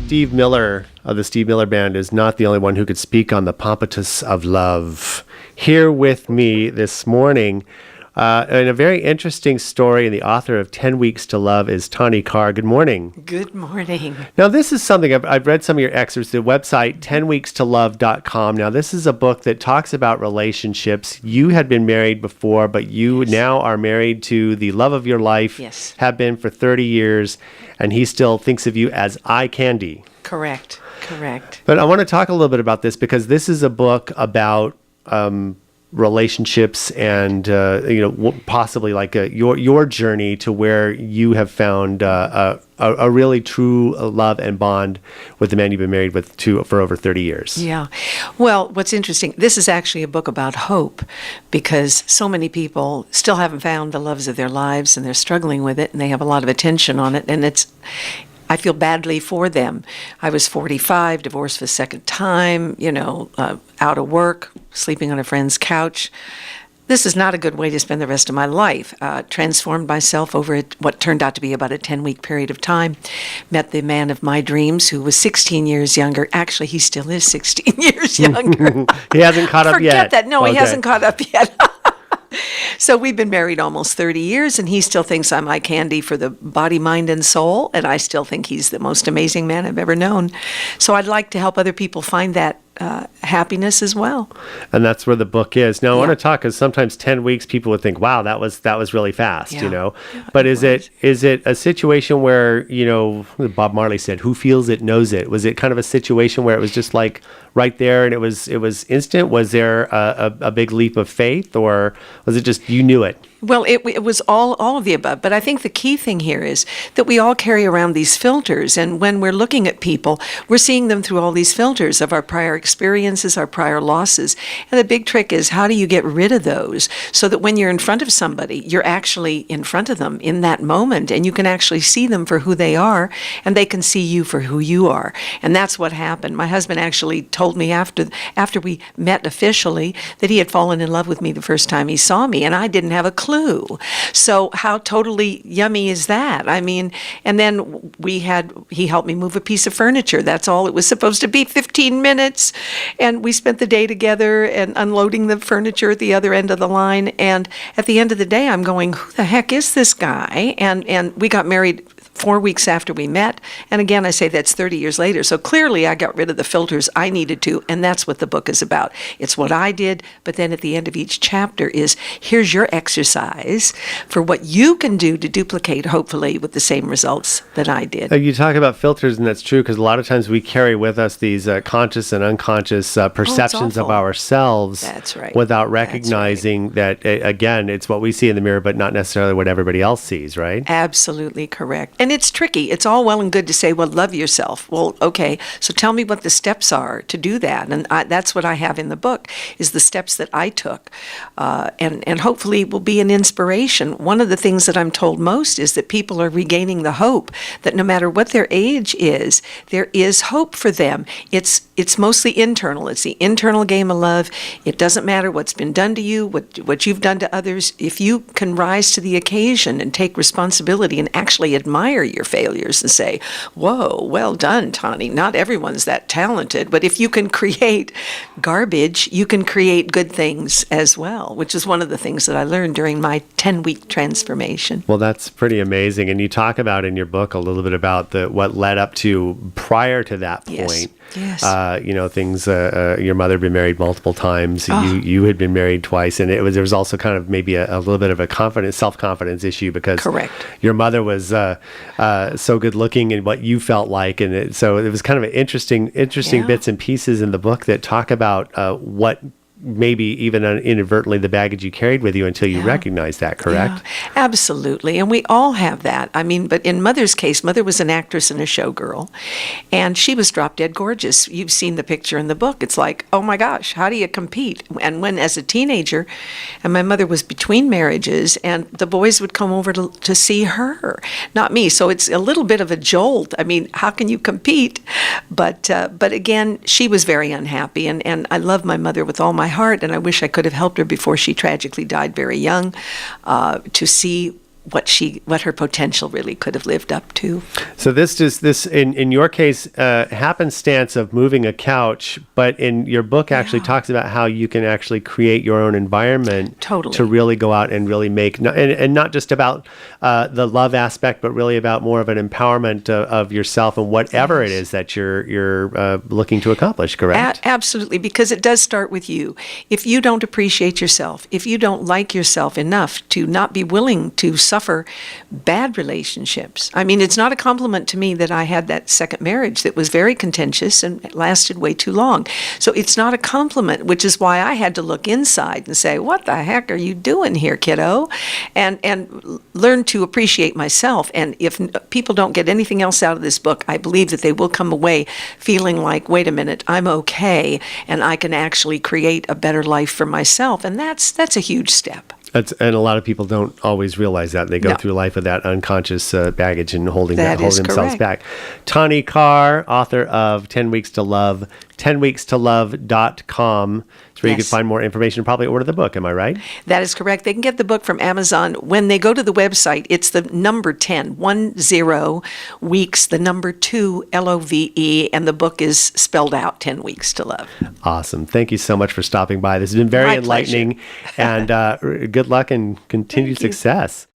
Steve Miller of the Steve Miller Band is not the only one who could speak on the pompatus of love. Here with me this morning, and a very interesting story, and the author of 10 Weeks to Love is Tanii Carr. Good morning. Good morning. Now, this is something, I've read some of your excerpts, the website 10weekstolove.com. Now, this is a book that talks about relationships. You had been married before, but you now are married to the love of your life, have been for 30 years, and he still thinks of you as eye candy. Correct. But I want to talk a little bit about this because this is a book about relationships and possibly like your journey to where you have found a really true love and bond with the man you've been married with for over 30 years. Yeah. Well, what's interesting, this is actually a book about hope because so many people still haven't found the loves of their lives and they're struggling with it and they have a lot of attention on it, and I feel badly for them. I was 45, divorced for the second time, out of work, sleeping on a friend's couch. This is not a good way to spend the rest of my life. Transformed myself over what turned out to be about a 10-week period of time. Met the man of my dreams who was 16 years younger. Actually, he still is 16 years younger. He hasn't caught up yet. Forget that. No, okay. He hasn't caught up yet. So we've been married almost 30 years, and he still thinks I'm eye candy for the body, mind, and soul, and I still think he's the most amazing man I've ever known. So I'd like to help other people find that happiness as well. And that's where the book is. Now, I want to talk, because sometimes 10 weeks people would think, wow, that was really fast, But is it a situation where, Bob Marley said, who feels it knows it? Was it kind of a situation where it was just like right there and it was instant? Was there a big leap of faith, or was it just you knew it? Well, it was all of the above, but I think the key thing here is that we all carry around these filters, and when we're looking at people, we're seeing them through all these filters of our prior experiences, our prior losses, and the big trick is how do you get rid of those so that when you're in front of somebody, you're actually in front of them in that moment, and you can actually see them for who they are, and they can see you for who you are, and that's what happened. My husband actually told me after we met officially that he had fallen in love with me the first time he saw me, and I didn't have a clue. So how totally yummy is that? I mean, and then he helped me move a piece of furniture. That's all it was supposed to be, 15 minutes. And we spent the day together and unloading the furniture at the other end of the line. And at the end of the day, I'm going, who the heck is this guy? And we got married 4 weeks after we met. And again, I say that's 30 years later. So clearly I got rid of the filters I needed to, and that's what the book is about. It's what I did, but then at the end of each chapter is, here's your exercise for what you can do to duplicate, hopefully, with the same results that I did. You talk about filters, and that's true, because a lot of times we carry with us these conscious and unconscious perceptions of ourselves. That's right. Without recognizing that, again, it's what we see in the mirror, but not necessarily what everybody else sees, right? Absolutely correct. And it's tricky. It's all well and good to say, well, love yourself. Well, okay, so tell me what the steps are to do that. And that's what I have in the book, is the steps that I took. And hopefully will be an inspiration. One of the things that I'm told most is that people are regaining the hope that no matter what their age is, there is hope for them. It's mostly internal. It's the internal game of love. It doesn't matter what's been done to you, what you've done to others. If you can rise to the occasion and take responsibility and actually admire your failures and say, whoa, well done, Tanii. Not everyone's that talented, but if you can create garbage, you can create good things as well, which is one of the things that I learned during my 10-week transformation. Well, that's pretty amazing. And you talk about in your book a little bit about what led up to prior to that point. Yes. Things, your mother had been married multiple times. You had been married twice. And there was also kind of maybe a little bit of a self-confidence issue because your mother was so good looking in what you felt like. And so it was kind of an interesting bits and pieces in the book that talk about what maybe even inadvertently the baggage you carried with you until you recognized that, correct? Yeah, absolutely. And we all have that. I mean, but in Mother's case, Mother was an actress and a showgirl, and she was drop dead gorgeous. You've seen the picture in the book. It's like, oh my gosh, how do you compete? And when as a teenager, and my mother was between marriages, and the boys would come over to see her, not me. So it's a little bit of a jolt. I mean, how can you compete? But again, she was very unhappy, and I love my mother with all my heart, and I wish I could have helped her before she tragically died very young, to see what her potential really could have lived up to. So this in your case happenstance of moving a couch, but in your book actually talks about how you can actually create your own environment to really go out and really make and not just about the love aspect, but really about more of an empowerment of yourself and whatever it is that you're looking to accomplish. Correct? Absolutely, because it does start with you. If you don't appreciate yourself, if you don't like yourself enough to not be willing to suffer bad relationships. I mean, it's not a compliment to me that I had that second marriage that was very contentious and it lasted way too long. So it's not a compliment, which is why I had to look inside and say, what the heck are you doing here, kiddo? And learn to appreciate myself. And if people don't get anything else out of this book, I believe that they will come away feeling like, wait a minute, I'm okay, and I can actually create a better life for myself. And that's a huge step. And a lot of people don't always realize that. They go through life with that unconscious baggage and holding themselves back. Tanii Carr, author of 10 Weeks to Love, 10weekstolove.com. It's where you can find more information and probably order the book. Am I right? That is correct. They can get the book from Amazon. When they go to the website, it's the number 10 weeks, the number 2, LOVE, and the book is spelled out, 10 Weeks to Love. Awesome. Thank you so much for stopping by. This has been very enlightening. And good luck and continued success.